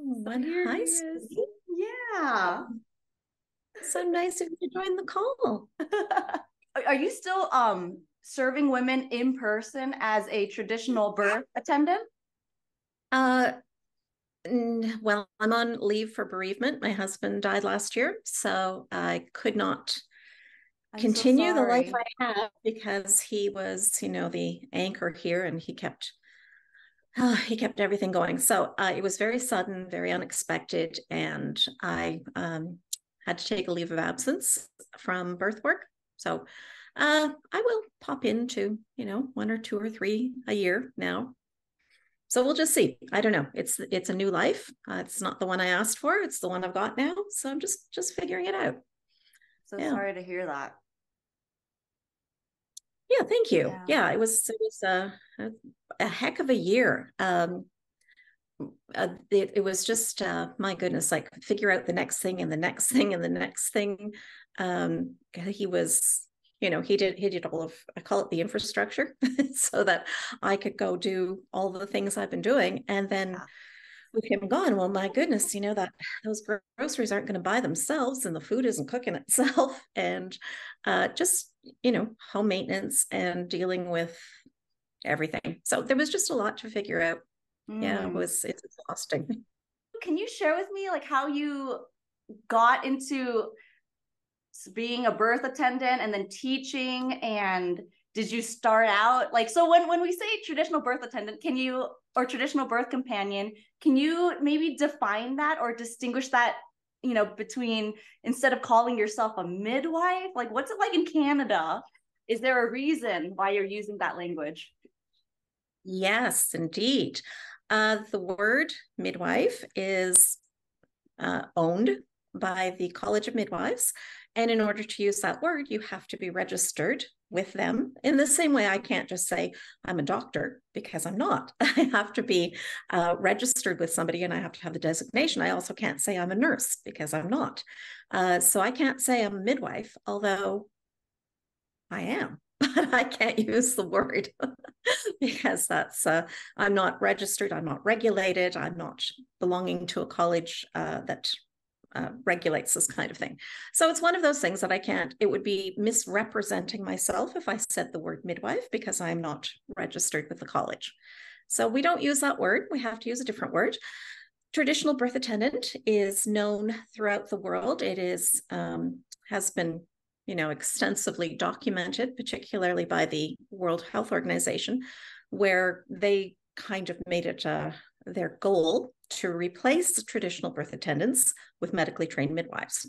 So here he is. Yeah. So nice of you to join the call. Are you still serving women in person as a traditional birth attendant? Well, I'm on leave for bereavement. My husband died last year, so I could not continue the life I have because he was, the anchor here, and he kept everything going. So it was very sudden, very unexpected, and I had to take a leave of absence from birth work. So I will pop into, 1 or 2 or 3 a year now. So we'll just see. I don't know. It's a new life. It's not the one I asked for. It's the one I've got now. So I'm just figuring it out. So sorry to hear that. Yeah, thank you. Yeah, it was a heck of a year. It was just my goodness, like figure out the next thing and the next thing and the next thing. He was, he did all of, I call it the infrastructure, so that I could go do all the things I've been doing. And then with him gone, well, my goodness, that those groceries aren't going to buy themselves, and the food isn't cooking itself, and just home maintenance and dealing with everything. So there was just a lot to figure out. Yeah, it's exhausting. Can you share with me like how you got into being a birth attendant and then teaching, and did you start out like, so when we say traditional birth attendant, or traditional birth companion, can you maybe define that or distinguish that, between, instead of calling yourself a midwife, like what's it like in Canada? Is there a reason why you're using that language? Yes, indeed. The word midwife is owned by the College of Midwives. And in order to use that word, you have to be registered with them. In the same way, I can't just say I'm a doctor, because I'm not. I have to be registered with somebody, and I have to have the designation. I also can't say I'm a nurse, because I'm not. So I can't say I'm a midwife, although I am. But I can't use the word because I'm not registered, I'm not regulated, I'm not belonging to a college that regulates this kind of thing. So it's one of those things that I can't, it would be misrepresenting myself if I said the word midwife, because I'm not registered with the college. So we don't use that word. We have to use a different word. Traditional birth attendant is known throughout the world. It is has been extensively documented, particularly by the World Health Organization, where they kind of made it their goal to replace the traditional birth attendants with medically trained midwives.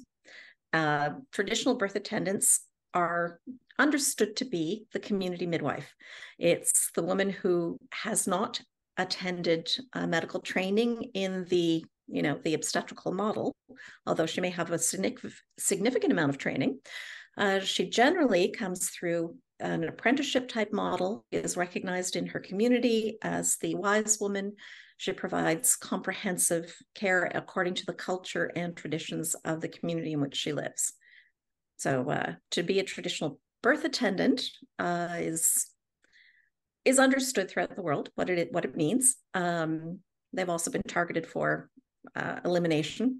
Traditional birth attendants are understood to be the community midwife. It's the woman who has not attended medical training in the obstetrical model, although she may have a significant amount of training. She generally comes through an apprenticeship type model, is recognized in her community as the wise woman. She provides comprehensive care according to the culture and traditions of the community in which she lives. So to be a traditional birth attendant is understood throughout the world, what it means. They've also been targeted for elimination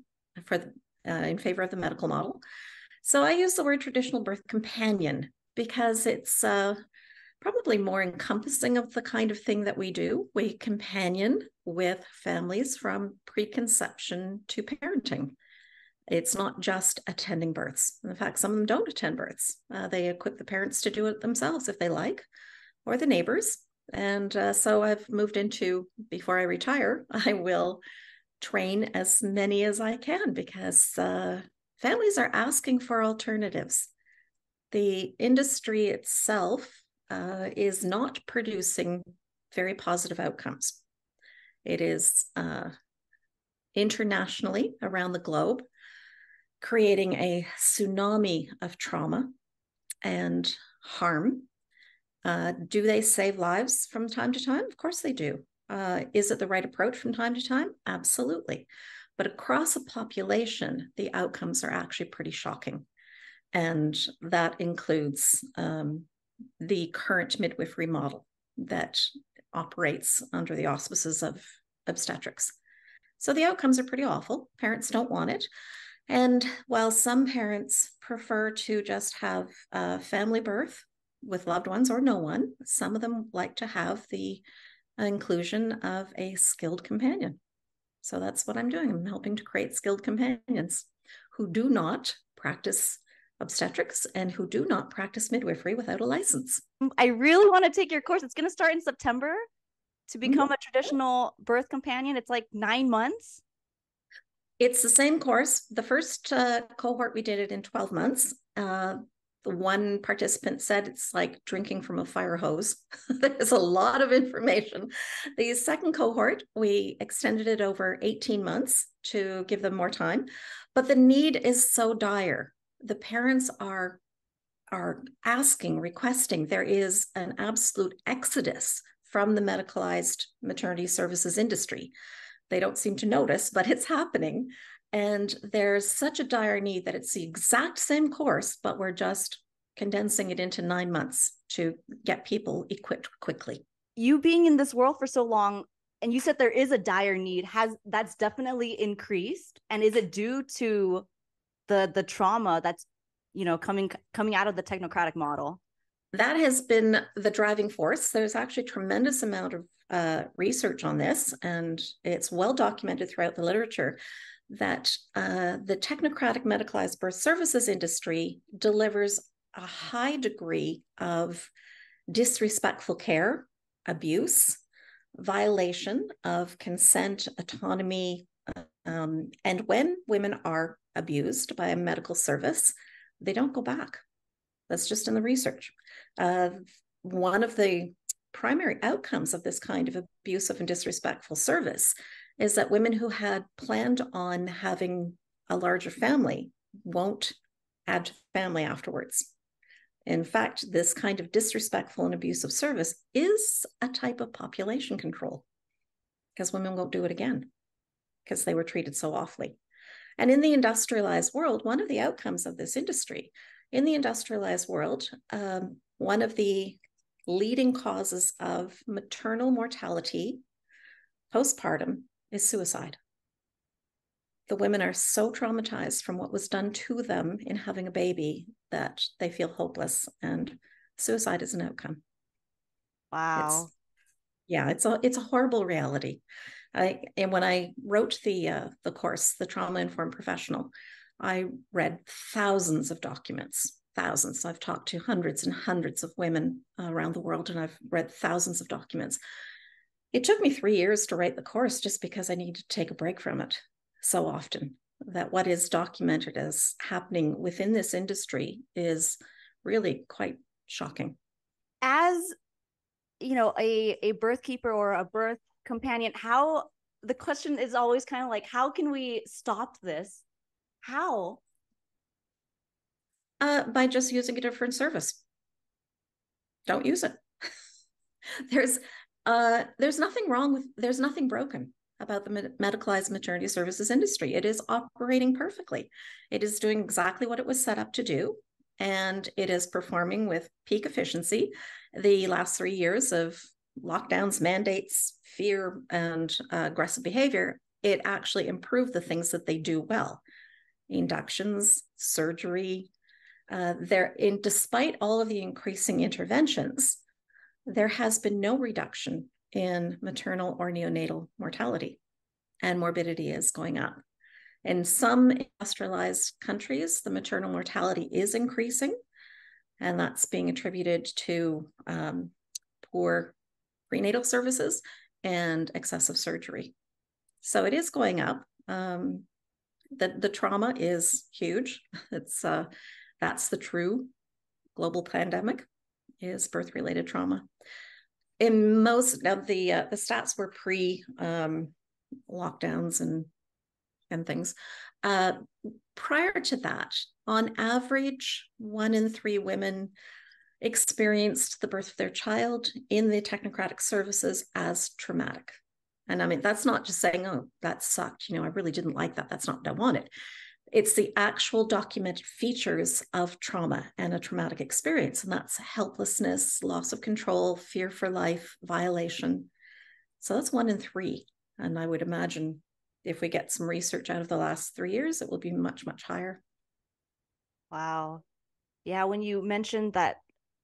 in favor of the medical model. So I use the word traditional birth companion because it's probably more encompassing of the kind of thing that we do. We companion with families from preconception to parenting. It's not just attending births. In fact, some of them don't attend births. They equip the parents to do it themselves if they like, or the neighbors. And so I've moved into, before I retire, I will train as many as I can, because families are asking for alternatives. The industry itself is not producing very positive outcomes. It is internationally around the globe creating a tsunami of trauma and harm. Do they save lives from time to time? Of course they do. Is it the right approach from time to time? Absolutely. But across a population, the outcomes are actually pretty shocking. And that includes the current midwifery model that operates under the auspices of obstetrics. So the outcomes are pretty awful. Parents don't want it. And while some parents prefer to just have a family birth with loved ones or no one, some of them like to have the inclusion of a skilled companion. So that's what I'm doing. I'm helping to create skilled companions who do not practice obstetrics and who do not practice midwifery without a license. I really want to take your course. It's going to start in September to become a traditional birth companion. It's like 9 months. It's the same course. The first cohort, we did it in 12 months. The one participant said it's like drinking from a fire hose. There's a lot of information. The second cohort, we extended it over 18 months to give them more time. But the need is so dire. The parents are asking, requesting. There is an absolute exodus from the medicalised maternity services industry. They don't seem to notice, but it's happening. And there's such a dire need that it's the exact same course, but we're just condensing it into 9 months to get people equipped quickly. You being in this world for so long, and you said there is a dire need, that's definitely increased. And is it due to the trauma that's, coming out of the technocratic model? That has been the driving force. There's actually a tremendous amount of research on this, and it's well documented throughout the literature that the technocratic medicalized birth services industry delivers a high degree of disrespectful care, abuse, violation of consent, autonomy, and when women are abused by a medical service, they don't go back. That's just in the research. One of the primary outcomes of this kind of abusive and disrespectful service is that women who had planned on having a larger family won't add to the family afterwards. In fact, this kind of disrespectful and abusive service is a type of population control because women won't do it again because they were treated so awfully. And in the industrialized world, one of the outcomes of this industry, in the industrialized world, one of the leading causes of maternal mortality postpartum is suicide. The women are so traumatized from what was done to them in having a baby that they feel hopeless, and suicide is an outcome. Wow. It's a horrible reality. And when I wrote the course, the Trauma-Informed Professional, I read thousands of documents, thousands. I've talked to hundreds and hundreds of women around the world, and I've read thousands of documents. It took me 3 years to write the course just because I needed to take a break from it so often. That what is documented as happening within this industry is really quite shocking. As a birth keeper or a birth companion, the question is always kind of like, how can we stop this? How? By just using a different service. Don't use it. There's nothing broken about the medicalized maternity services industry. It is operating perfectly. It is doing exactly what it was set up to do, and it is performing with peak efficiency. The last 3 years of lockdowns, mandates, fear, and aggressive behavior, it actually improved the things that they do well. Inductions, surgery. Despite all of the increasing interventions, there has been no reduction in maternal or neonatal mortality, and morbidity is going up. In some industrialized countries, the maternal mortality is increasing, and that's being attributed to poor prenatal services and excessive surgery. So it is going up. The trauma is huge. That's the true global pandemic, is birth-related trauma. In most of the stats were pre lockdowns and things. Prior to that, on average, 1 in 3 women experienced the birth of their child in the technocratic services as traumatic. And I mean, that's not just saying, oh, that sucked. I really didn't like that. That's not what I wanted. It's the actual documented features of trauma and a traumatic experience. And that's helplessness, loss of control, fear for life, violation. So that's 1 in 3. And I would imagine if we get some research out of the last 3 years, it will be much, much higher. Wow. Yeah, when you mentioned that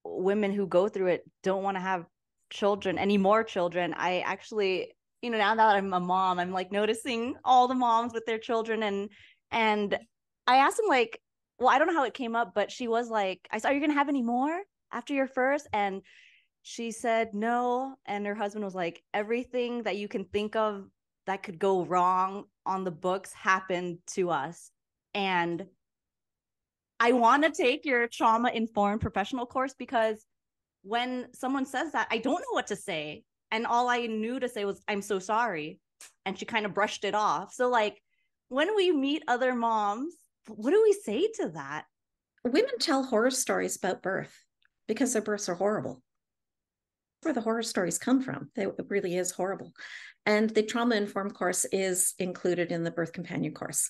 women who go through it don't want to have children, any more children, I actually, now that I'm a mom, I'm like noticing all the moms with their children, and I asked him, like, well, I don't know how it came up, but she was like, I said, are you gonna have any more after your first? And she said no. And her husband was like, everything that you can think of that could go wrong on the books happened to us. And I want to take your trauma-informed professional course, because when someone says that, I don't know what to say. And all I knew to say was, I'm so sorry. And she kind of brushed it off. So, like, when we meet other moms, what do we say to that? Women tell horror stories about birth because their births are horrible. Where the horror stories come from, it really is horrible. And the trauma-informed course is included in the birth companion course.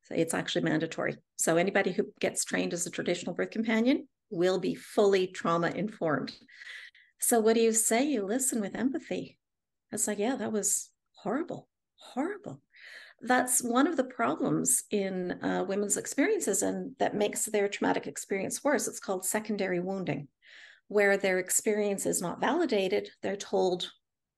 So it's actually mandatory. So anybody who gets trained as a traditional birth companion will be fully trauma-informed. So what do you say? You listen with empathy. It's like, yeah, that was horrible, horrible. That's one of the problems in women's experiences, and that makes their traumatic experience worse. It's called secondary wounding, where their experience is not validated. They're told,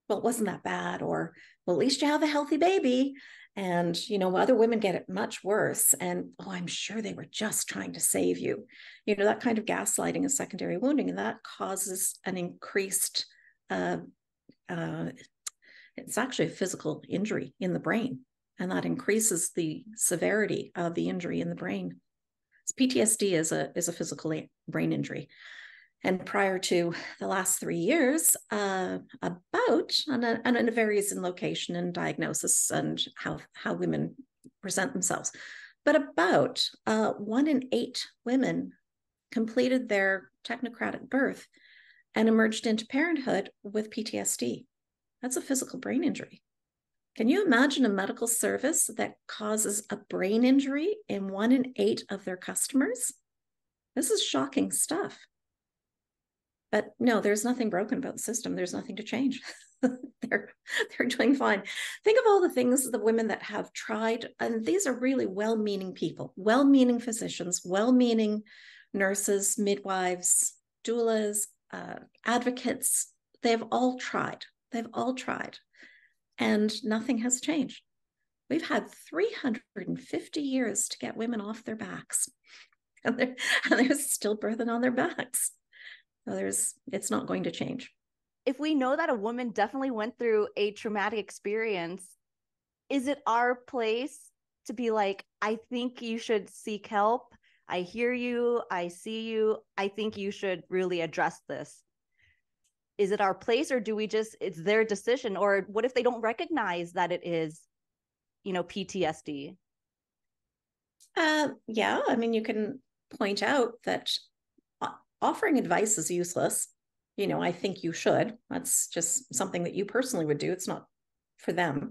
well, it wasn't that bad, or, well, at least you have a healthy baby. And, other women get it much worse. And, oh, I'm sure they were just trying to save you. That kind of gaslighting is secondary wounding, and that causes an increased, it's actually a physical injury in the brain. And that increases the severity of the injury in the brain. So PTSD is a physical brain injury. And prior to the last 3 years, and it varies in location and diagnosis and how women present themselves, but about 1 in 8 women completed their technocratic birth and emerged into parenthood with PTSD. That's a physical brain injury. Can you imagine a medical service that causes a brain injury in 1 in 8 of their customers? This is shocking stuff. But no, there's nothing broken about the system. There's nothing to change. They're doing fine. Think of all the things, the women that have tried, and these are really well-meaning people, well-meaning physicians, well-meaning nurses, midwives, doulas, advocates. They've all tried. And nothing has changed. We've had 350 years to get women off their backs. And they're still birthing on their backs. So it's not going to change. If we know that a woman definitely went through a traumatic experience, is it our place to be like, I think you should seek help. I hear you. I see you. I think you should really address this. Is it our place, or do we just, it's their decision? Or what if they don't recognize that it is, PTSD? Yeah, I mean, you can point out that offering advice is useless. I think you should. That's just something that you personally would do. It's not for them.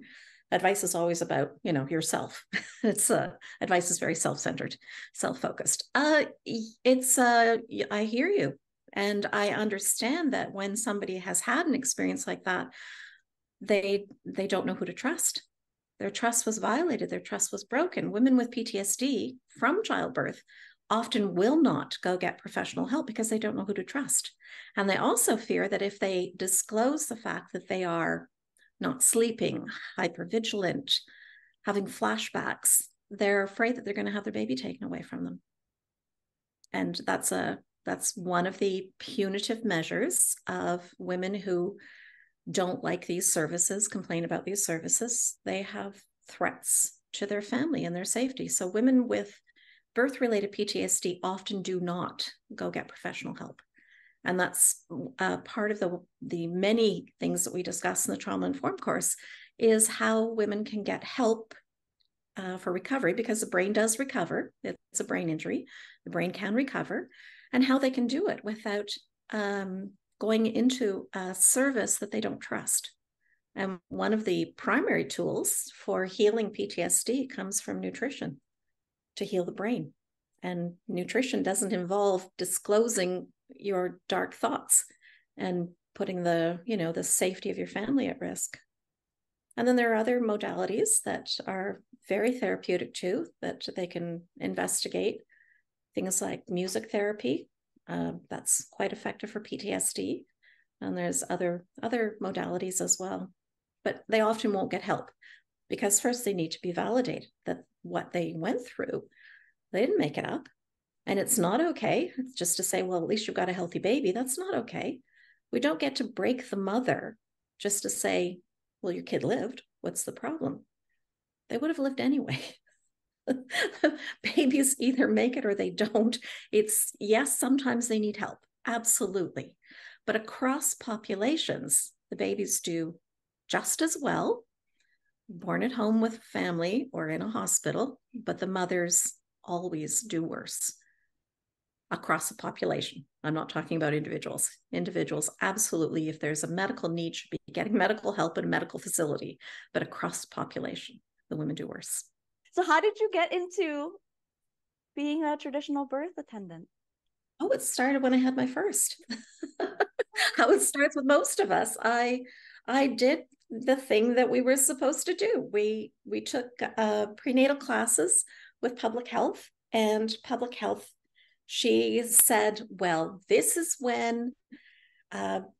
Advice is always about, yourself. Advice is very self-centered, self-focused. I hear you. And I understand that when somebody has had an experience like that, they don't know who to trust. Their trust was violated. Their trust was broken. Women with PTSD from childbirth often will not go get professional help because they don't know who to trust. And they also fear that if they disclose the fact that they are not sleeping, hypervigilant, having flashbacks, they're afraid that they're going to have their baby taken away from them. And that's one of the punitive measures of women who don't like these services, complain about these services. They have threats to their family and their safety. So women with birth-related PTSD often do not go get professional help. And that's part of the many things that we discuss in the trauma-informed course, is how women can get help for recovery, because the brain does recover. It's a brain injury. The brain can recover, and how they can do it without going into a service that they don't trust. And one of the primary tools for healing PTSD comes from nutrition, to heal the brain. And nutrition doesn't involve disclosing your dark thoughts and putting the safety of your family at risk. And then there are other modalities that are very therapeutic too, that they can investigate. Things like music therapy, that's quite effective for PTSD. And there's other modalities as well. But they often won't get help because first they need to be validated that what they went through, they didn't make it up. And it's not okay. It's just to say, well, at least you've got a healthy baby. That's not okay. We don't get to break the mother just to say, well, your kid lived. What's the problem? They would have lived anyway. Babies either make it or they don't. It's, yes, sometimes they need help. Absolutely. But across populations, the babies do just as well, born at home with family or in a hospital, but the mothers always do worse across the population. I'm not talking about individuals. Individuals, absolutely, if there's a medical need, should be getting medical help in a medical facility, but across the population, the women do worse. So how did you get into being a traditional birth attendant? Oh, it started when I had my first. How it starts with most of us. I did the thing that we were supposed to do. We took prenatal classes with public health, and public health, she said, well, this is when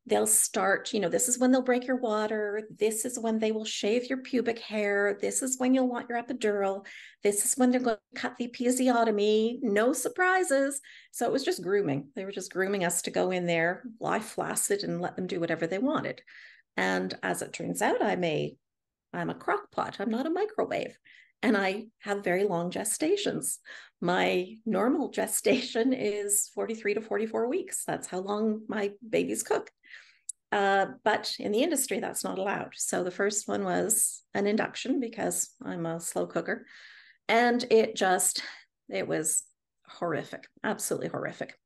they'll start, this is when they'll break your water. This is when they will shave your pubic hair. This is when you'll want your epidural. This is when they're going to cut the episiotomy. No surprises. So it was just grooming. They were just grooming us to go in there, lie flaccid, and let them do whatever they wanted. And as it turns out, I'm a crock pot. I'm not a microwave. And I have very long gestations. My normal gestation is 43 to 44 weeks. That's how long my babies cook. But in the industry, that's not allowed. So the first one was an induction because I'm a slow cooker. And it was horrific, absolutely horrific.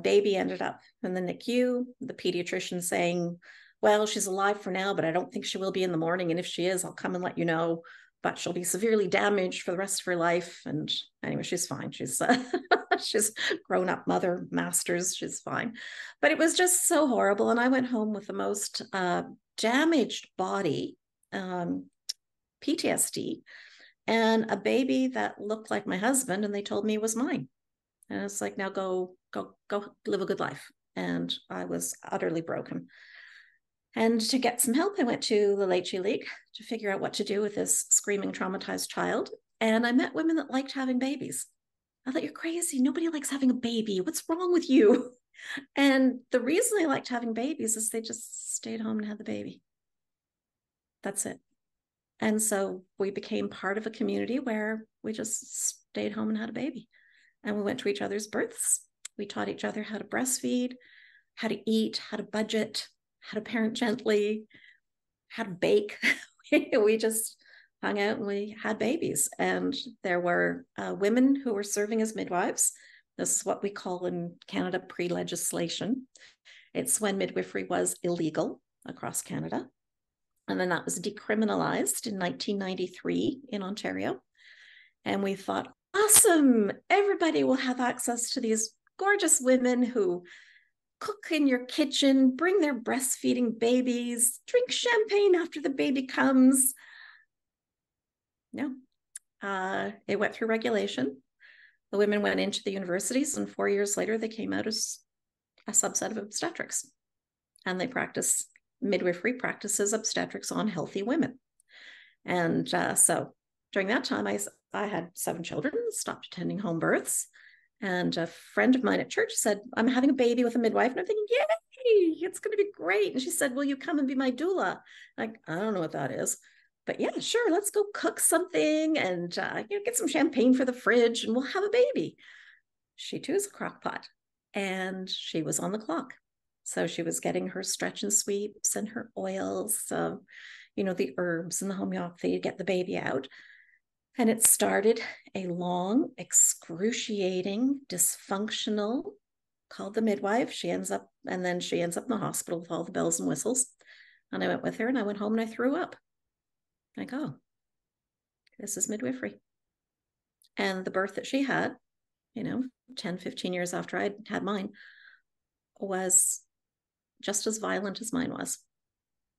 Baby ended up in the NICU, the pediatrician saying, well, she's alive for now, but I don't think she will be in the morning. And if she is, I'll come and let you know. But she'll be severely damaged for the rest of her life. And anyway, she's fine. She's she's grown-up mother, masters. She's fine. But it was just so horrible. And I went home with the most damaged body, PTSD, and a baby that looked like my husband. And they told me it was mine. And it's like, now go live a good life. And I was utterly broken. And to get some help, I went to the Leche League to figure out what to do with this screaming, traumatized child. And I met women that liked having babies. I thought, you're crazy. Nobody likes having a baby. What's wrong with you? And the reason they liked having babies is they just stayed home and had the baby. That's it. And so we became part of a community where we just stayed home and had a baby. And we went to each other's births. We taught each other how to breastfeed, how to eat, how to budget, how to parent gently, how to bake. We just hung out and we had babies. And there were women who were serving as midwives. This is what we call in Canada pre-legislation. It's when midwifery was illegal across Canada. And then that was decriminalized in 1993 in Ontario. And we thought, awesome, everybody will have access to these gorgeous women who cook in your kitchen, bring their breastfeeding babies, drink champagne after the baby comes. No, it went through regulation. The women went into the universities, and 4 years later, they came out as a subset of obstetrics. And they practice midwifery, practices obstetrics on healthy women. And so during that time, I had 7 children, stopped attending home births. And a friend of mine at church said, I'm having a baby with a midwife. And I'm thinking, yay, it's going to be great. And she said, will you come and be my doula? Like, I don't know what that is. But yeah, sure, let's go cook something and get some champagne for the fridge and we'll have a baby. She too is a crock pot. And she was on the clock. So she was getting her stretch and sweeps and her oils, the herbs and the homeopathy to get the baby out. And it started a long, excruciating, dysfunctional, called the midwife. She ends up in the hospital with all the bells and whistles. And I went with her and I went home and I threw up. Like, oh, this is midwifery. And the birth that she had, 10, 15 years after I'd had mine, was just as violent as mine was.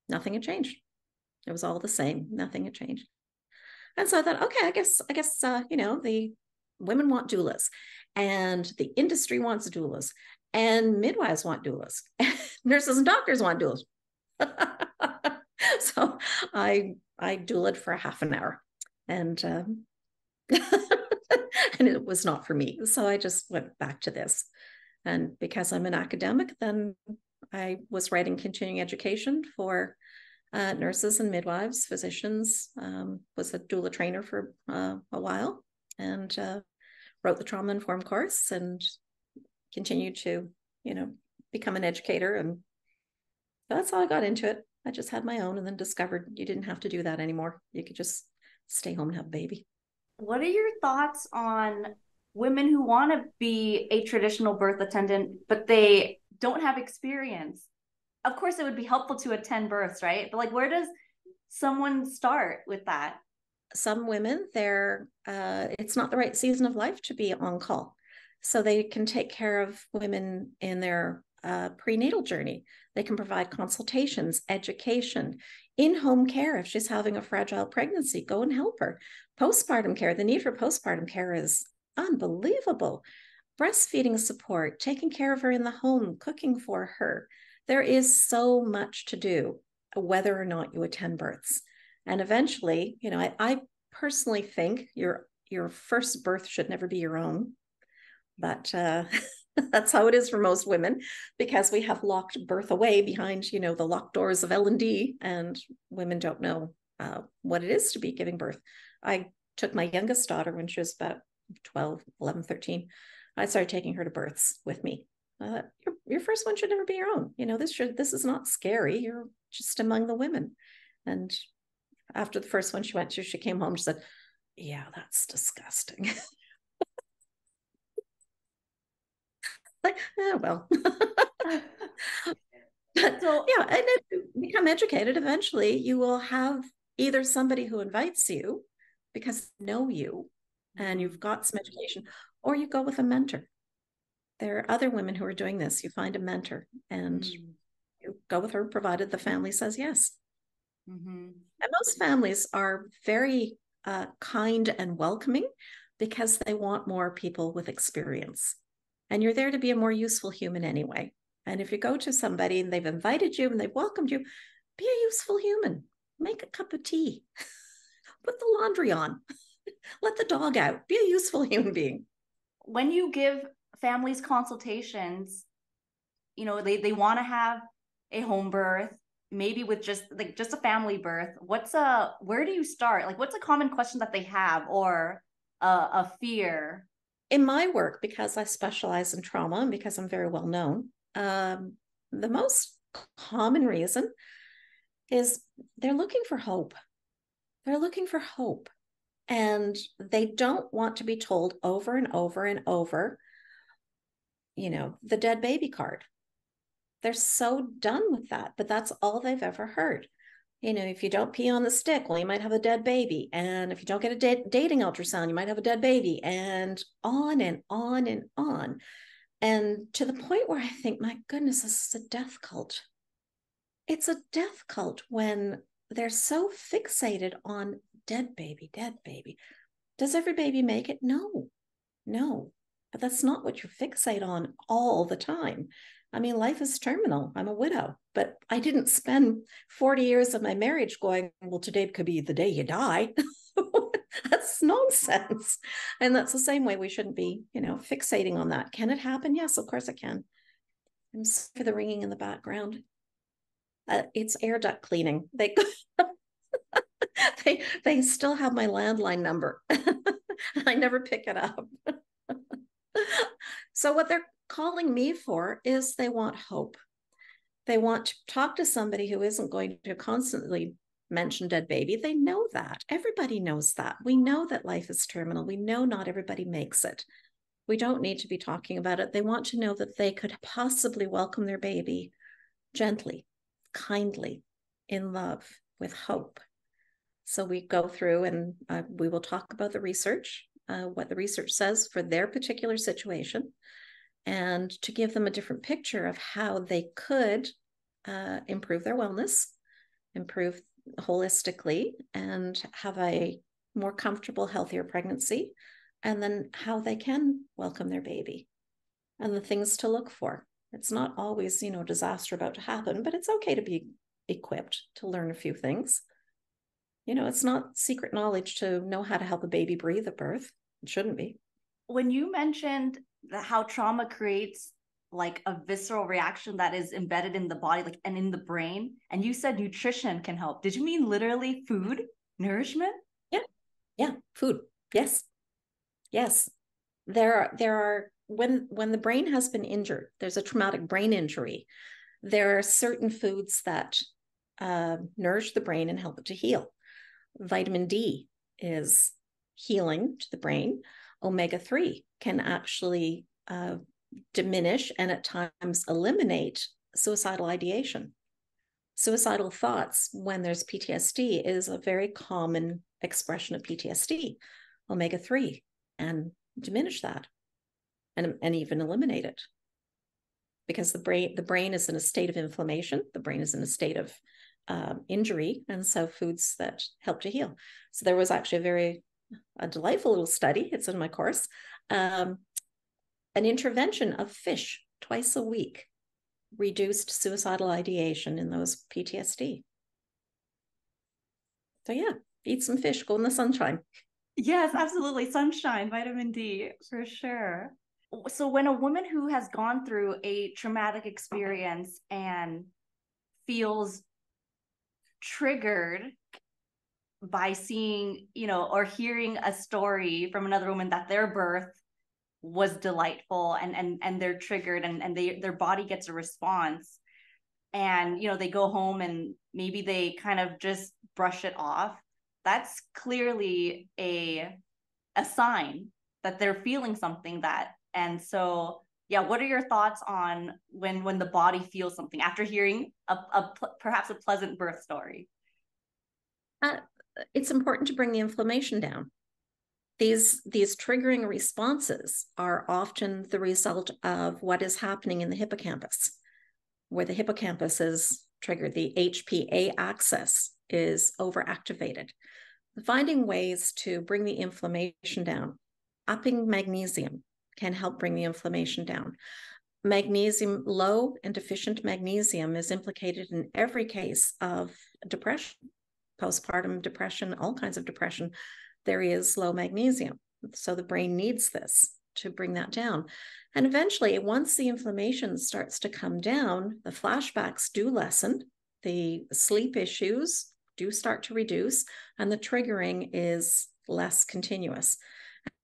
Nothing had changed. It was all the same. Nothing had changed. And so I thought, okay, I guess, the women want doulas, and the industry wants doulas, and midwives want doulas, nurses and doctors want doulas. So I doulaed for half an hour, and and it was not for me. So I just went back to this. And because I'm an academic, then I was writing continuing education for nurses and midwives, physicians, was a doula trainer for a while, and wrote the trauma-informed course, and continued to, become an educator. And that's how I got into it. I just had my own, and then discovered you didn't have to do that anymore. You could just stay home and have a baby. What are your thoughts on women who want to be a traditional birth attendant, but they don't have experience? Of course, it would be helpful to attend births, right? But like, where does someone start with that? Some women, it's not the right season of life to be on call. So they can take care of women in their prenatal journey. They can provide consultations, education, in-home care. If she's having a fragile pregnancy, go and help her. Postpartum care, the need for postpartum care is unbelievable. Breastfeeding support, taking care of her in the home, cooking for her. There is so much to do, whether or not you attend births. And eventually, I personally think your first birth should never be your own. But that's how it is for most women, because we have locked birth away behind, the locked doors of L&D, and women don't know what it is to be giving birth. I took my youngest daughter when she was about 12, 11, 13. I started taking her to births with me. Your first one should never be your own. This is not scary. You're just among the women. And after the first one she went to, she came home, she said, yeah, that's disgusting. Like, well. But So, yeah, and if you become educated, eventually you will have either somebody who invites you because they know you and you've got some education, or you go with a mentor. There are other women who are doing this. You find a mentor and you go with her, provided the family says yes. And most families are very kind and welcoming, because they want more people with experience. And you're there to be a more useful human anyway. And if you go to somebody and they've invited you and they've welcomed you, be a useful human. Make a cup of tea. Put the laundry on. Let the dog out. Be a useful human being. when you give families consultations, they want to have a home birth, maybe with just a family birth. Where do you start? Like, what's a common question that they have, or a fear? In my work, because I specialize in trauma and because I'm very well known, the most common reason is they're looking for hope. They're looking for hope. And they don't want to be told over and over and over, the dead baby card. They're so done with that, but that's all they've ever heard. If you don't pee on the stick, well, you might have a dead baby. And if you don't get a dating ultrasound, you might have a dead baby, and on and on and on. And to the point where I think, my goodness, this is a death cult. It's a death cult when they're so fixated on dead baby, dead baby. Does every baby make it? No. But that's not what you fixate on all the time. I mean, life is terminal. I'm a widow, but I didn't spend 40 years of my marriage going, well, today could be the day you die. That's nonsense. And that's the same way we shouldn't be, fixating on that. Can it happen? Yes, of course it can. I'm sorry for the ringing in the background. It's air duct cleaning. They still have my landline number. I never pick it up. So what they're calling me for is they want hope. They want to talk to somebody who isn't going to constantly mention dead baby. They know that. Everybody knows that. We know that life is terminal. We know not everybody makes it. We don't need to be talking about it. They want to know that they could possibly welcome their baby gently, kindly, in love, with hope. So we go through and we will talk about the research, what the research says for their particular situation, and to give them a different picture of how they could improve their wellness, improve holistically and have a more comfortable, healthier pregnancy, and then how they can welcome their baby and the things to look for. It's not always, disaster about to happen, but it's okay to be equipped to learn a few things. It's not secret knowledge to know how to help a baby breathe at birth. It shouldn't be. When you mentioned how trauma creates like a visceral reaction that is embedded in the body, like, and in the brain, and you said nutrition can help, did you mean literally food, nourishment? Yeah, food. Yes. There are when the brain has been injured, there's a traumatic brain injury. There are certain foods that nourish the brain and help it to heal. Vitamin D is healing to the brain. Omega-3 can actually diminish and at times eliminate suicidal ideation. Suicidal thoughts when there's PTSD is a very common expression of PTSD. Omega-3 and diminish that and even eliminate it, because the brain is in a state of inflammation. The brain is in a state of injury, and so foods that help to heal. So there was actually a delightful little study, it's in my course, an intervention of fish twice a week reduced suicidal ideation in those PTSD. So yeah, eat some fish, go in the sunshine. Yes, absolutely. Sunshine, vitamin D, for sure. So when a woman who has gone through a traumatic experience and feels triggered by seeing, or hearing a story from another woman that their birth was delightful and they're triggered and their body gets a response, and they go home and maybe they kind of just brush it off, that's clearly a sign that they're feeling something and so yeah, what are your thoughts on when the body feels something after hearing perhaps a pleasant birth story? It's important to bring the inflammation down. These triggering responses are often the result of what is happening in the hippocampus, where the hippocampus is triggered. The HPA axis is overactivated. Finding ways to bring the inflammation down. Upping magnesium can help bring the inflammation down. Magnesium, low and deficient magnesium is implicated in every case of depression, postpartum depression, all kinds of depression. There is low magnesium. So the brain needs this to bring that down. And eventually, once the inflammation starts to come down, the flashbacks do lessen, the sleep issues do start to reduce, and the triggering is less continuous.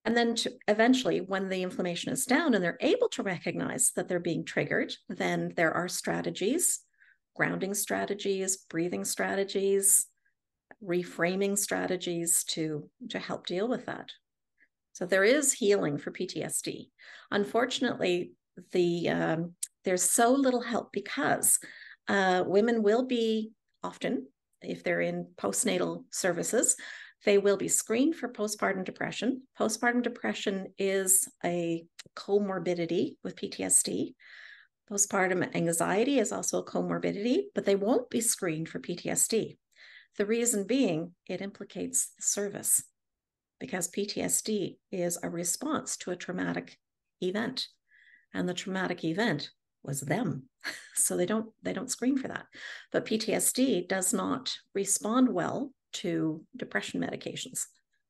And then eventually, when the inflammation is down and they're able to recognize that they're being triggered, then there are strategies, grounding strategies, breathing strategies, reframing strategies to help deal with that. So there is healing for PTSD. Unfortunately, there's so little help because women will be often, if they're in postnatal services, they will be screened for postpartum depression. Postpartum depression is a comorbidity with PTSD. Postpartum anxiety is also a comorbidity, but they won't be screened for PTSD. The reason being, it implicates the service, because PTSD is a response to a traumatic event, and the traumatic event was them. So they don't screen for that. But PTSD does not respond well to depression medications,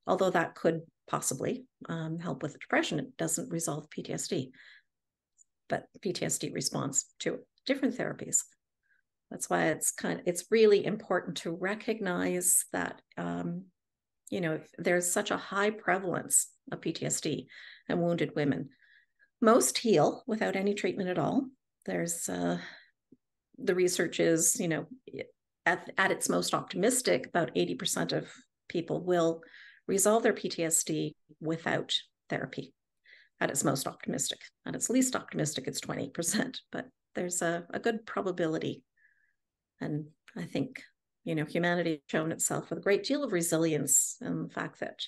although that could possibly help with depression. It doesn't resolve PTSD, but PTSD responds to different therapies. That's why it's really important to recognize that there's such a high prevalence of PTSD and wounded women. Most heal without any treatment at all. There's the research is, at its most optimistic, about 80% of people will resolve their PTSD without therapy. At its most optimistic. At its least optimistic, it's 20%, but there's a good probability. And I think, humanity has shown itself with a great deal of resilience, and the fact that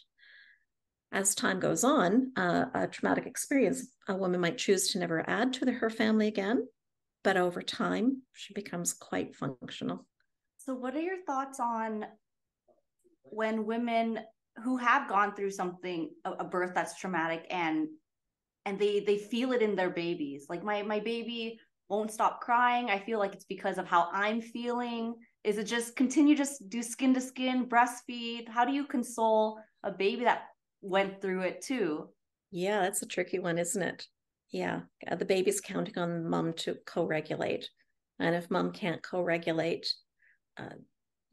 as time goes on, a traumatic experience, a woman might choose to never add to her family again, but over time, she becomes quite functional. So what are your thoughts on when women who have gone through something, a birth that's traumatic, and they feel it in their babies? Like my baby won't stop crying. I feel like it's because of how I'm feeling. Is it just continue, just do skin to skin, breastfeed? How do you console a baby that went through it too? Yeah, that's a tricky one, isn't it? Yeah, the baby's counting on mom to co-regulate. And if mom can't co-regulate,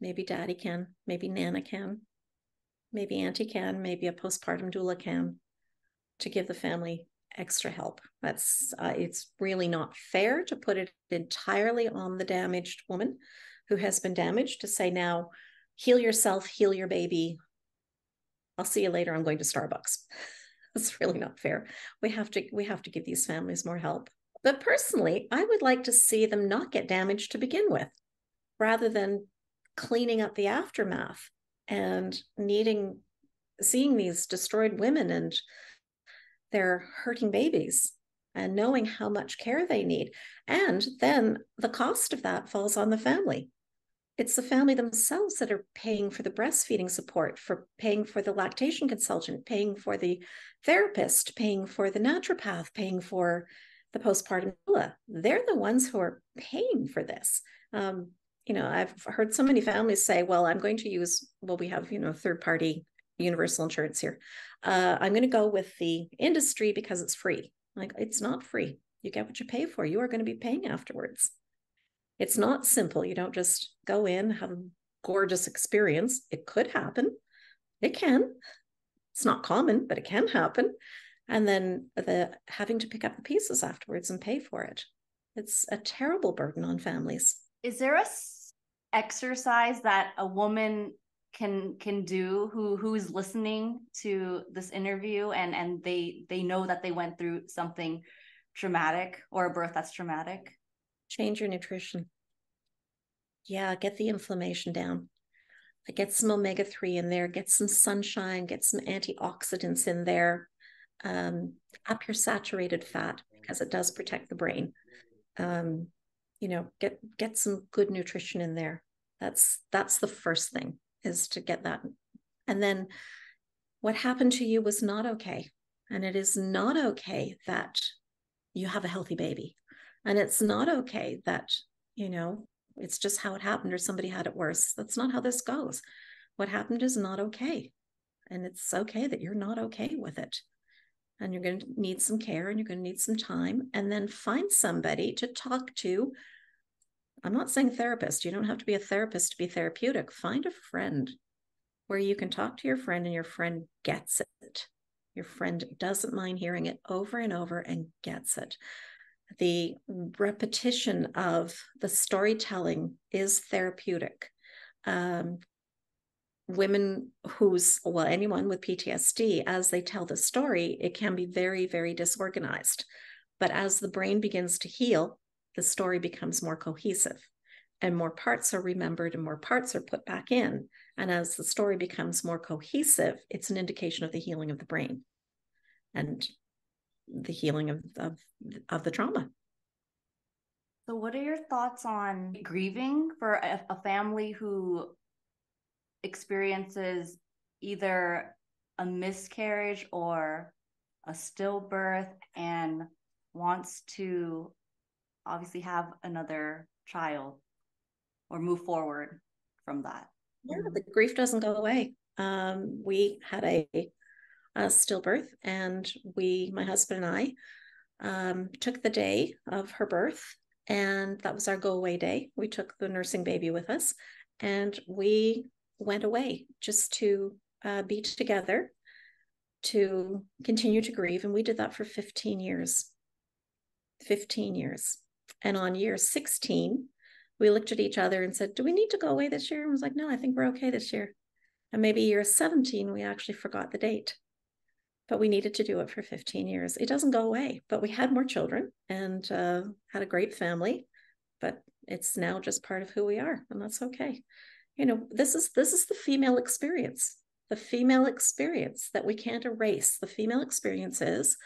maybe daddy can, maybe Nana can, maybe auntie can, maybe a postpartum doula can, to give the family extra help. That's it's really not fair to put it entirely on the damaged woman who has been damaged, to say, now heal yourself, heal your baby. I'll see you later. I'm going to Starbucks. That's really not fair. We have to give these families more help. But personally, I would like to see them not get damaged to begin with, rather than cleaning up the aftermath and seeing these destroyed women and their hurting babies and knowing how much care they need. And then the cost of that falls on the family. It's the family themselves that are paying for the breastfeeding support, for paying for the lactation consultant, paying for the therapist, paying for the naturopath, paying for the postpartum doula. They're the ones who are paying for this. I've heard so many families say, well, I'm going to use, we have, third-party universal insurance here. I'm going to go with the industry because it's free. Like, it's not free. You get what you pay for. You are going to be paying afterwards. It's not simple. You don't just go in, have a gorgeous experience. It could happen. It can. It's not common, but it can happen. And then having to pick up the pieces afterwards and pay for it. It's a terrible burden on families. Is there a exercise that a woman can do who's listening to this interview and they know that they went through something traumatic or a birth that's traumatic? Change your nutrition. Yeah, get the inflammation down. Get some omega-3 in there, get some sunshine, get some antioxidants in there. Up your saturated fat, because it does protect the brain. Get some good nutrition in there. That's the first thing, is to get that. And then what happened to you was not okay. And it is not okay that you have a healthy baby. And it's not okay that, it's just how it happened or somebody had it worse. That's not how this goes. What happened is not okay. And it's okay that you're not okay with it. And you're going to need some care and you're going to need some time, and then find somebody to talk to. I'm not saying therapist. You don't have to be a therapist to be therapeutic. Find a friend where you can talk to your friend and your friend gets it. Your friend doesn't mind hearing it over and over and gets it. The repetition of the storytelling is therapeutic. Women anyone with PTSD, as they tell the story, it can be very, very disorganized. But as the brain begins to heal, the story becomes more cohesive and more parts are remembered and more parts are put back in. And as the story becomes more cohesive, it's an indication of the healing of the brain and the healing of the trauma. So what are your thoughts on grieving for a family who experiences either a miscarriage or a stillbirth and wants to obviously have another child or move forwad from that? Yeah, the grief doesn't go away. We had a stillbirth, and my husband and I took the day of her birth, and that was our go away day. We took the nursing baby with us, and we went away just to be together, to continue to grieve. And we did that for 15 years. 15 years. And on year 16, we looked at each other and said, do we need to go away this year? And I was like, no, I think we're okay this year. And maybe year 17, we actually forgot the date. But we needed to do it for 15 years. It doesn't go away. But we had more children and had a great family. But it's now just part of who we are. And that's okay. This is the female experience. The female experience that we can't erase. The female experience is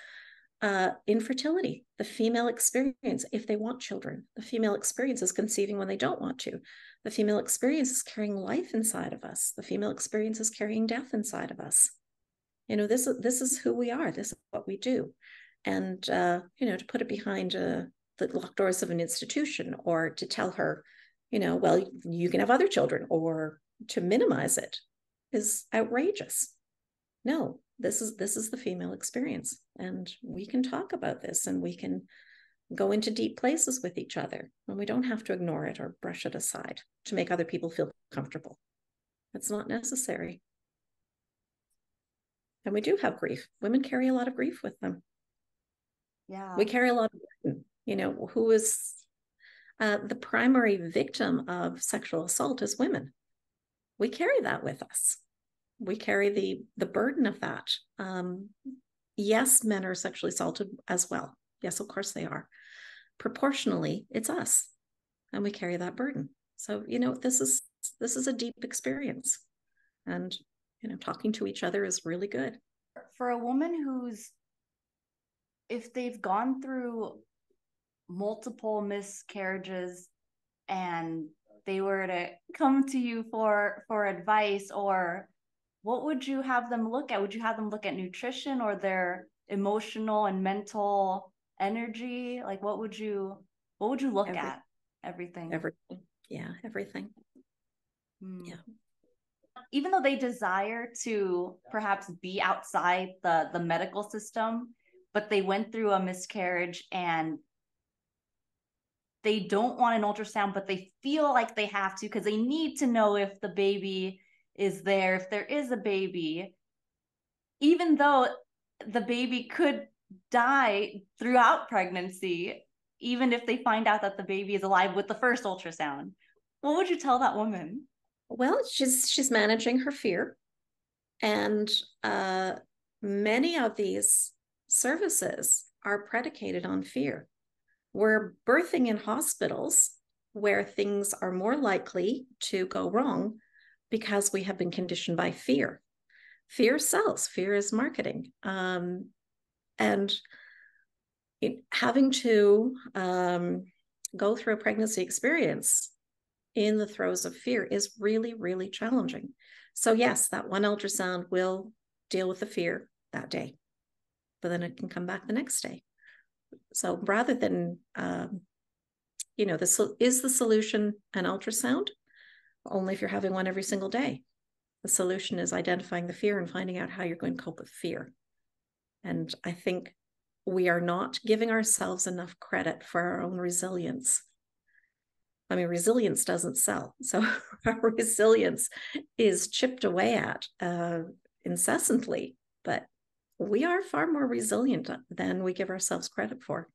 infertility. The female experience, if they want children. The female experience is conceiving when they don't want to. The female experience is carrying life inside of us. The female experience is carrying death inside of us. This is who we are. This is what we do. And, to put it behind the locked doors of an institution, or to tell her, well, you can have other children, or to minimize it, is outrageous. No, this is the female experience. And we can talk about this, and we can go into deep places with each other, and we don't have to ignore it or brush it aside to make other people feel comfortable. It's not necessary. And we do have grief. Women carry a lot of grief with them. Yeah. We carry a lot of burden. Who is the primary victim of sexual assault is women. We carry that with us. We carry the burden of that. Yes, men are sexually assaulted as well. Yes, of course they are. Proportionally, it's us, and we carry that burden. So, this is a deep experience, and talking to each other is really good. For a woman if they've gone through multiple miscarriages and they were to come to you for advice, or what would you have them look at? Would you have them look at nutrition or their emotional and mental energy? Like, what would you look at? Everything. Yeah, everything. Yeah. Even though they desire to perhaps be outside the medical system, but they went through a miscarriage and they don't want an ultrasound, but they feel like they have to because they need to know if the baby is there, if there is a baby, even though the baby could die throughout pregnancy, even if they find out that the baby is alive with the first ultrasound. What would you tell that woman? Well, she's managing her fear, and many of these services are predicated on fear. We're birthing in hospitals where things are more likely to go wrong because we have been conditioned by fear. Fear sells. Fear is marketing. And having to go through a pregnancy experience in the throes of fear is really, really challenging. So yes, that one ultrasound will deal with the fear that day, but then it can come back the next day. So rather than, is the solution an ultrasound? Only if you're having one every single day. The solution is identifying the fear and finding out how you're going to cope with fear. And I think we are not giving ourselves enough credit for our own resilience. I mean, resilience doesn't sell. So our resilience is chipped away at incessantly, but we are far more resilient than we give ourselves credit for.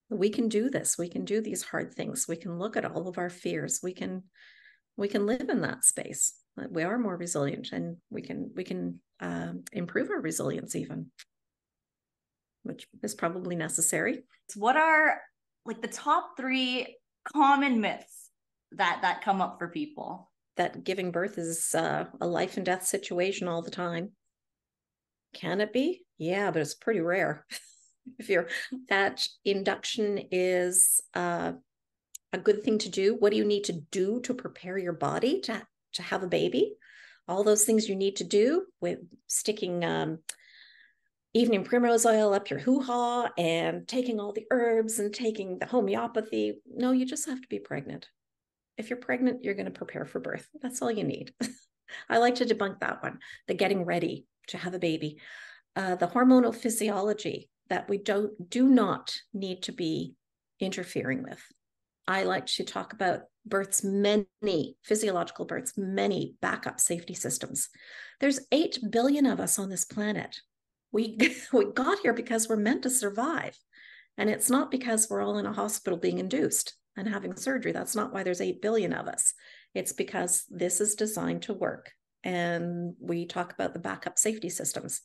We can do this. We can do these hard things. We can look at all of our fears. We can live in that space. We are more resilient, and we can improve our resilience even, which is probably necessary. What are like the top 3 common myths that come up for people? That giving birth is a life and death situation all the time. Can it be? Yeah, but it's pretty rare. That induction is a good thing to do. What do you need to do to prepare your body to have a baby? All those things you need to do, with sticking evening primrose oil up your hoo-ha and taking all the herbs and taking the homeopathy. No, you just have to be pregnant. If you're pregnant, you're going to prepare for birth. That's all you need. I like to debunk that one, the getting ready to have a baby. The hormonal physiology that we do not need to be interfering with. I like to talk about births, many physiological births, many backup safety systems. There's 8 billion of us on this planet. We got here because we're meant to survive. And it's not because we're all in a hospital being induced and having surgery. That's not why there's 8 billion of us. It's because this is designed to work. And we talk about the backup safety systems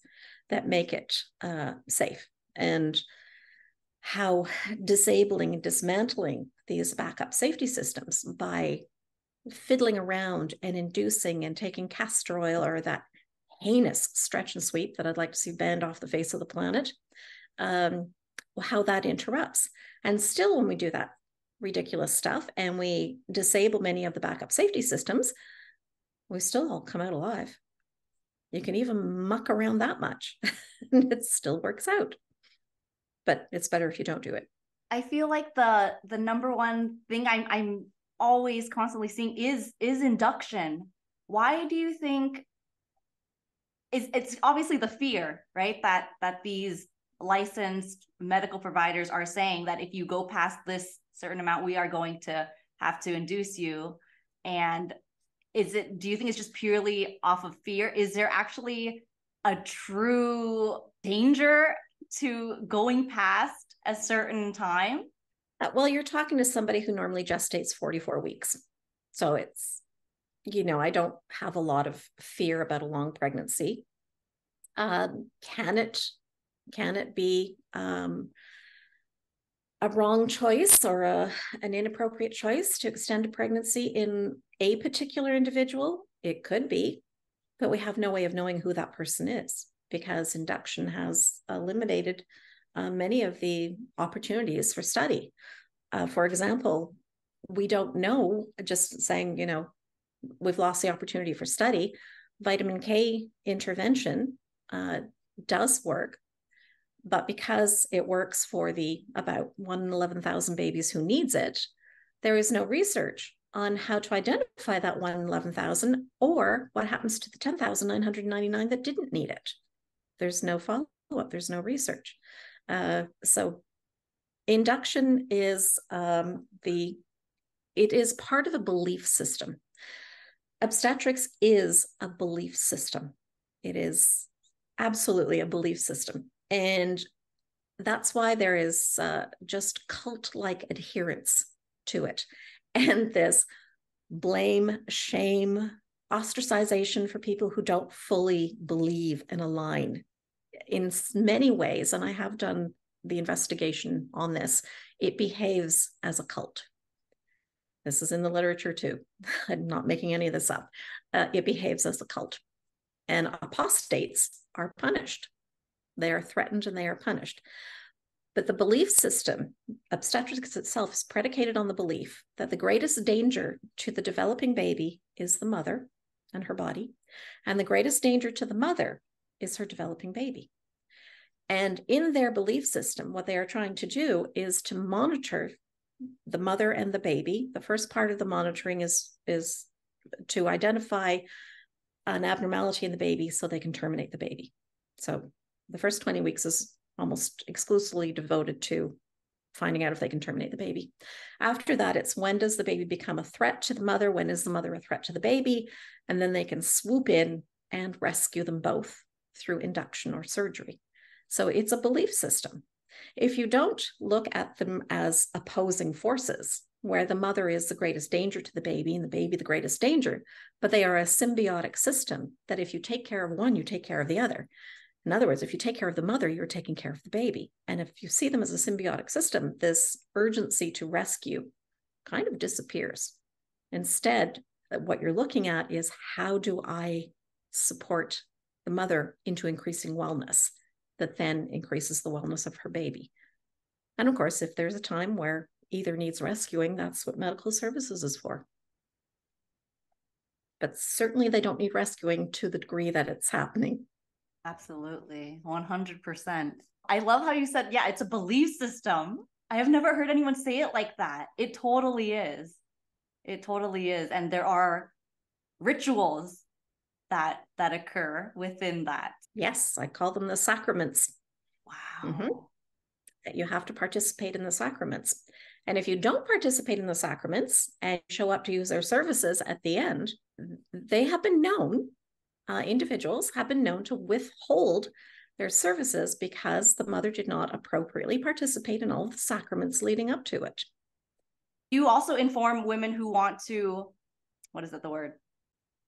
that make it safe, and how disabling and dismantling these backup safety systems by fiddling around and inducing and taking castor oil, or that heinous stretch and sweep that I'd like to see banned off the face of the planet, how that interrupts. And still, when we do that, ridiculous stuff and we disable many of the backup safety systems, we still all come out alive. You can even muck around that much and it still works out. But it's better if you don't do it. I feel like the number one thing I'm always constantly seeing is induction. Why do you think it's obviously the fear, right? That these licensed medical providers are saying that if you go past this certain amount, we are going to have to induce you. And do you think it's just purely off of fear? Is there actually a true danger to going past a certain time? Well, you're talking to somebody who normally gestates 44 weeks. So it's, I don't have a lot of fear about a long pregnancy. Can it be a wrong choice or an inappropriate choice to extend a pregnancy in a particular individual? It could be, but we have no way of knowing who that person is because induction has eliminated many of the opportunities for study. For example, we don't know, just saying, we've lost the opportunity for study. Vitamin K intervention does work, but because it works for the about 1 in 11,000 babies who needs it, there is no research on how to identify that 1 in 11,000 or what happens to the 10,999 that didn't need it. There's no follow-up, there's no research. So induction is it is part of a belief system. Obstetrics is a belief system. It is absolutely a belief system. And that's why there is just cult-like adherence to it. And this blame, shame, ostracization for people who don't fully believe and align in many ways. And I have done the investigation on this. It behaves as a cult. This is in the literature too. I'm not making any of this up. It behaves as a cult. And apostates are punished. They are threatened and they are punished. But the belief system, obstetrics itself, is predicated on the belief that the greatest danger to the developing baby is the mother and her body, and the greatest danger to the mother is her developing baby. And in their belief system, what they are trying to do is to monitor the mother and the baby. The first part of the monitoring is to identify an abnormality in the baby so they can terminate the baby. So the first 20 weeks is almost exclusively devoted to finding out if they can terminate the baby. After that, it's when does the baby become a threat to the mother? When is the mother a threat to the baby? And then they can swoop in and rescue them both through induction or surgery. So it's a belief system. If you don't look at them as opposing forces, where the mother is the greatest danger to the baby and the baby the greatest danger, but they are a symbiotic system that if you take care of one, you take care of the other. In other words, if you take care of the mother, you're taking care of the baby. And if you see them as a symbiotic system, this urgency to rescue kind of disappears. Instead, what you're looking at is how do I support the mother into increasing wellness that then increases the wellness of her baby. And of course, if there's a time where either needs rescuing, that's what medical services is for. But certainly they don't need rescuing to the degree that it's happening. Absolutely. 100%. I love how you said, yeah, it's a belief system. I have never heard anyone say it like that. It totally is. It totally is. And there are rituals that occur within that. Yes, I call them the sacraments. Wow. Mm-hmm. That you have to participate in the sacraments. And if you don't participate in the sacraments and show up to use their services at the end, they have been known, individuals have been known to withhold their services because the mother did not appropriately participate in all of the sacraments leading up to it. You also inform women who want to, what is it, the word?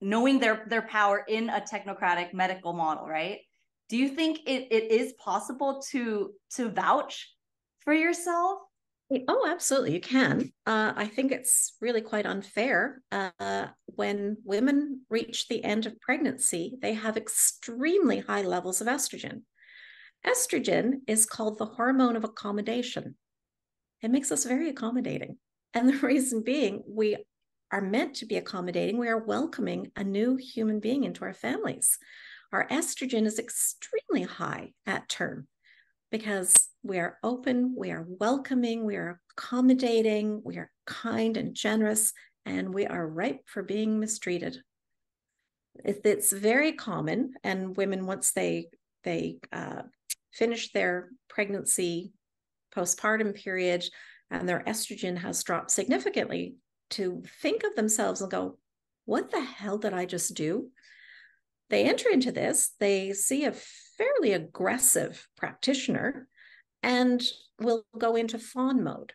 Knowing their power in a technocratic medical model, right? Do you think it is possible to vouch for yourself? Oh, absolutely, you can. I think it's really quite unfair. When women reach the end of pregnancy, they have extremely high levels of estrogen. Estrogen is called the hormone of accommodation. It makes us very accommodating. And the reason being, we are meant to be accommodating. We are welcoming a new human being into our families. Our estrogen is extremely high at term because we are open, we are welcoming, we are accommodating, we are kind and generous, and we are ripe for being mistreated. It's very common, and women, once they finish their pregnancy, postpartum period, and their estrogen has dropped significantly, to think of themselves and go, what the hell did I just do? They enter into this, they see a fairly aggressive practitioner and will go into fawn mode.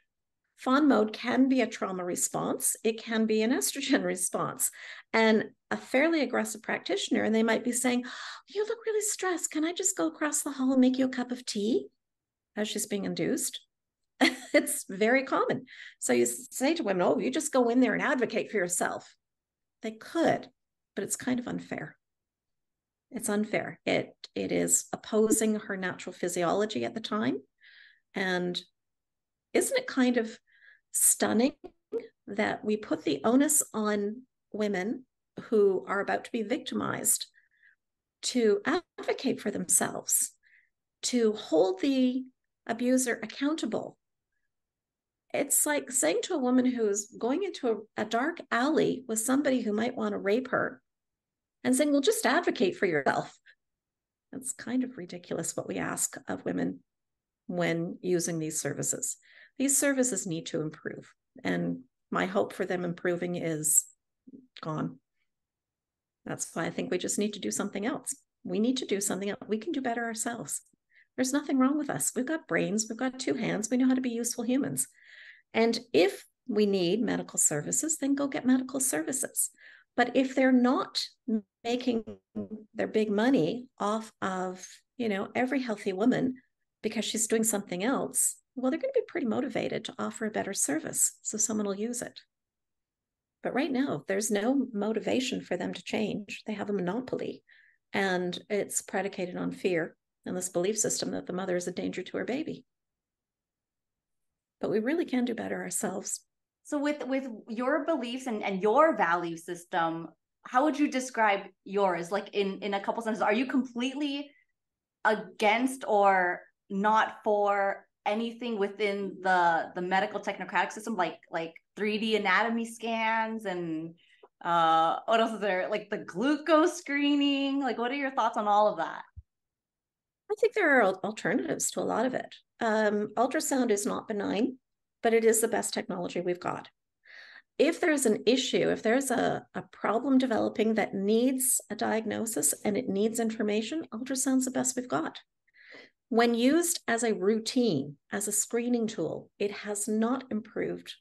Fawn mode can be a trauma response. It can be an estrogen response. And a fairly aggressive practitioner, and they might be saying, you look really stressed. Can I just go across the hall and make you a cup of tea? As she's being induced. It's very common. So you say to women, oh, you just go in there and advocate for yourself. They could, but it's kind of unfair. It's unfair. It is opposing her natural physiology at the time. And isn't it kind of stunning that we put the onus on women who are about to be victimized to advocate for themselves, to hold the abuser accountable? It's like saying to a woman who's going into a dark alley with somebody who might want to rape her and saying, well, just advocate for yourself. That's kind of ridiculous what we ask of women when using these services. These services need to improve. And my hope for them improving is gone. That's why I think we just need to do something else. We need to do something else. We can do better ourselves. There's nothing wrong with us. We've got brains. We've got 2 hands. We know how to be useful humans. And if we need medical services, then go get medical services. But if they're not making their big money off of, every healthy woman because she's doing something else, well, they're going to be pretty motivated to offer a better service, so someone will use it. But right now, there's no motivation for them to change. They have a monopoly, and it's predicated on fear and this belief system that the mother is a danger to her baby. But we really can do better ourselves. So with your beliefs and your value system, how would you describe yours? Like in a couple sentences, are you completely against or not for anything within the medical technocratic system, like 3D anatomy scans and what else is there? Like the glucose screening? Like, what are your thoughts on all of that? I think there are alternatives to a lot of it. Ultrasound is not benign, but it is the best technology we've got. If there's an issue, if there's a problem developing that needs a diagnosis and it needs information, ultrasound's the best we've got. When used as a routine, as a screening tool, it has not improved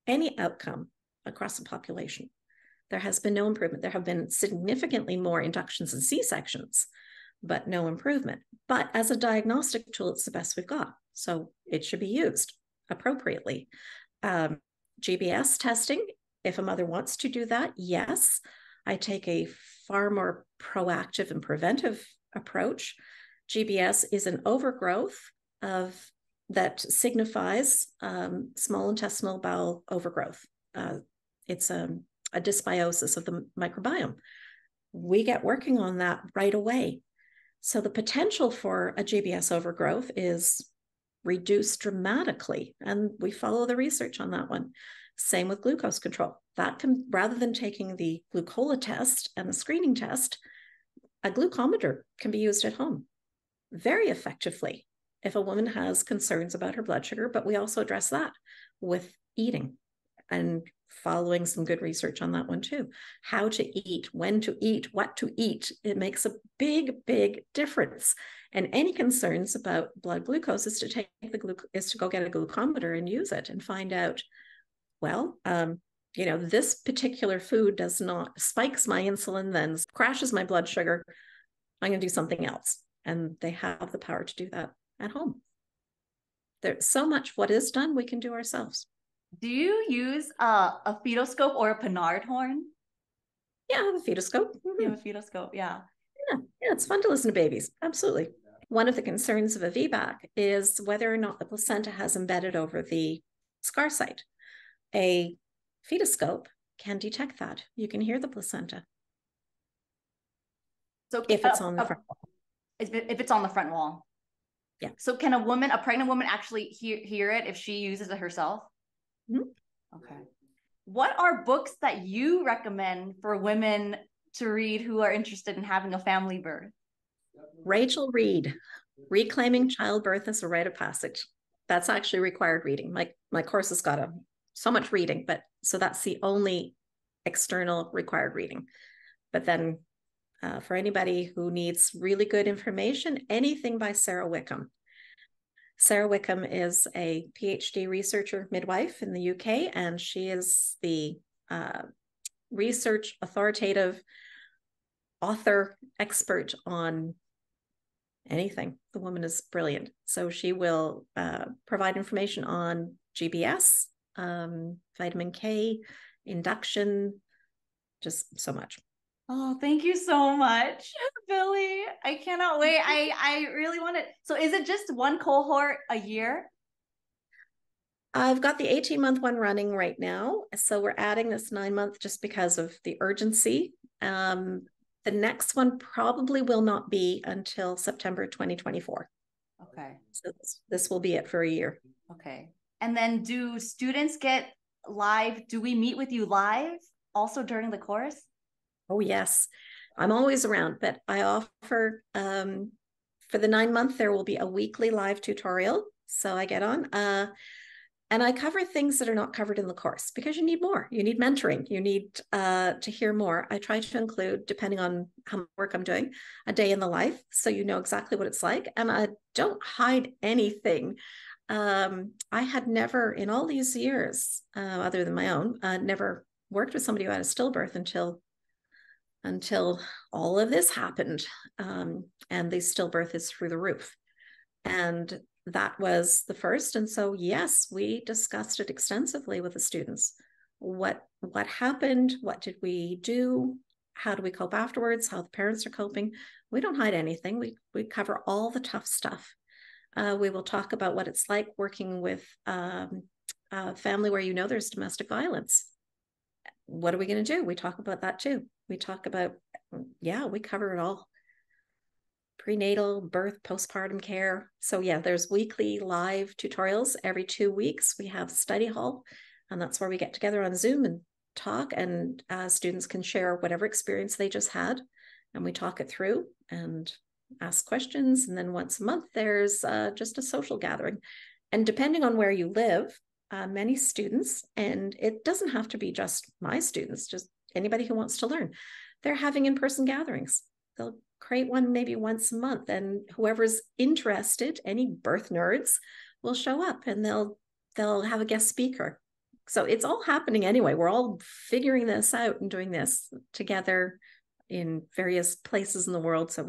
any outcome across the population. There has been no improvement. There have been significantly more inductions and C-sections, but no improvement. But as a diagnostic tool, it's the best we've got. So it should be used appropriately. GBS testing, if a mother wants to do that, yes. I take a far more proactive and preventive approach. GBS is an overgrowth that signifies small intestinal bowel overgrowth. It's a dysbiosis of the microbiome. We get working on that right away. So the potential for a GBS overgrowth is reduced dramatically, and we follow the research on that one. Same with glucose control. That can, rather than taking the glucola test and the screening test, a glucometer can be used at home very effectively if a woman has concerns about her blood sugar. But we also address that with eating and following some good research on that one too. How to eat, when to eat, what to eat. It makes a big, big difference. And any concerns about blood glucose is to go get a glucometer and use it and find out, well, this particular food does not spikes my insulin, then crashes my blood sugar. I'm going to do something else. And they have the power to do that at home. There's so much what is done, we can do ourselves. Do you use a fetoscope or a Pinard horn? Yeah, I have a fetoscope. Mm-hmm. You have a fetoscope, yeah. Yeah, it's fun to listen to babies. Absolutely. One of the concerns of a VBAC is whether or not the placenta has embedded over the scar site. a fetoscope can detect that. You can hear the placenta. So if it's on the front wall. If it's on the front wall. Yeah. So can a pregnant woman actually hear it if she uses it herself? Mm-hmm. Okay. What are books that you recommend for women to read who are interested in having a family birth? Rachel Reed, Reclaiming Childbirth as a Rite of Passage. That's actually required reading. My course has got so much reading, but so that's the only external required reading. But then for anybody who needs really good information, anything by Sarah Wickham. Sarah Wickham is a PhD researcher midwife in the UK, and she is the research authoritative author expert on anything. The woman is brilliant. So she will provide information on GBS, vitamin K, induction, just so much. Oh, thank you so much, Billie. I cannot wait. I really want it. So is it just one cohort a year? I've got the 18-month one running right now. So we're adding this 9-month just because of the urgency. The next one probably will not be until September 2024. Okay. So this will be it for a year. Okay. And then do students get live? Do we meet with you live also during the course? Oh, yes. I'm always around, but I offer, for the 9-month, there will be a weekly live tutorial. So I get on, and I cover things that are not covered in the course because you need more. You need mentoring. You need to hear more. I try to include, depending on how much work I'm doing, a day in the life. So you know exactly what it's like. And I don't hide anything. I had never, in all these years, other than my own, never worked with somebody who had a stillbirth until all of this happened. And the stillbirth is through the roof. And that was the first. And so, yes, we discussed it extensively with the students. What happened? What did we do? How do we cope afterwards? How the parents are coping? We don't hide anything. We cover all the tough stuff. We will talk about what it's like working with a family where there's domestic violence. What are we going to do? We talk about that too. We talk about, we cover it all. Prenatal, birth, postpartum care. So yeah, there's weekly live tutorials every 2 weeks. We have study hall, and that's where we get together on Zoom and talk, and students can share whatever experience they just had, and we talk it through and ask questions. And then once a month, there's just a social gathering. And depending on where you live, many students, and it doesn't have to be just my students, just anybody who wants to learn, they're having in-person gatherings. They'll create one maybe once a month, and whoever's interested, any birth nerds, will show up, and they'll have a guest speaker. So it's all happening anyway. We're all figuring this out and doing this together in various places in the world. So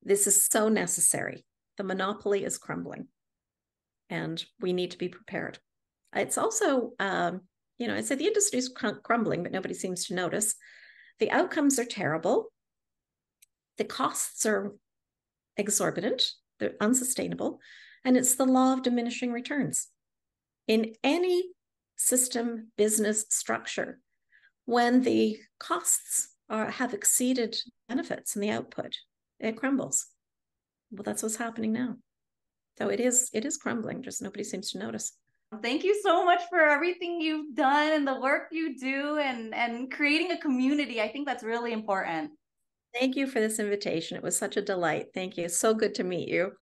this is so necessary. The monopoly is crumbling, and we need to be prepared. It's also, I said the industry is crumbling, but nobody seems to notice. The outcomes are terrible. The costs are exorbitant. They're unsustainable. And it's the law of diminishing returns. In any system, business structure, when the costs have exceeded benefits and the output, it crumbles. Well, that's what's happening now. So it is crumbling, just nobody seems to notice. Thank you so much for everything you've done and the work you do and creating a community. I think that's really important. Thank you for this invitation. It was such a delight. Thank you. So good to meet you.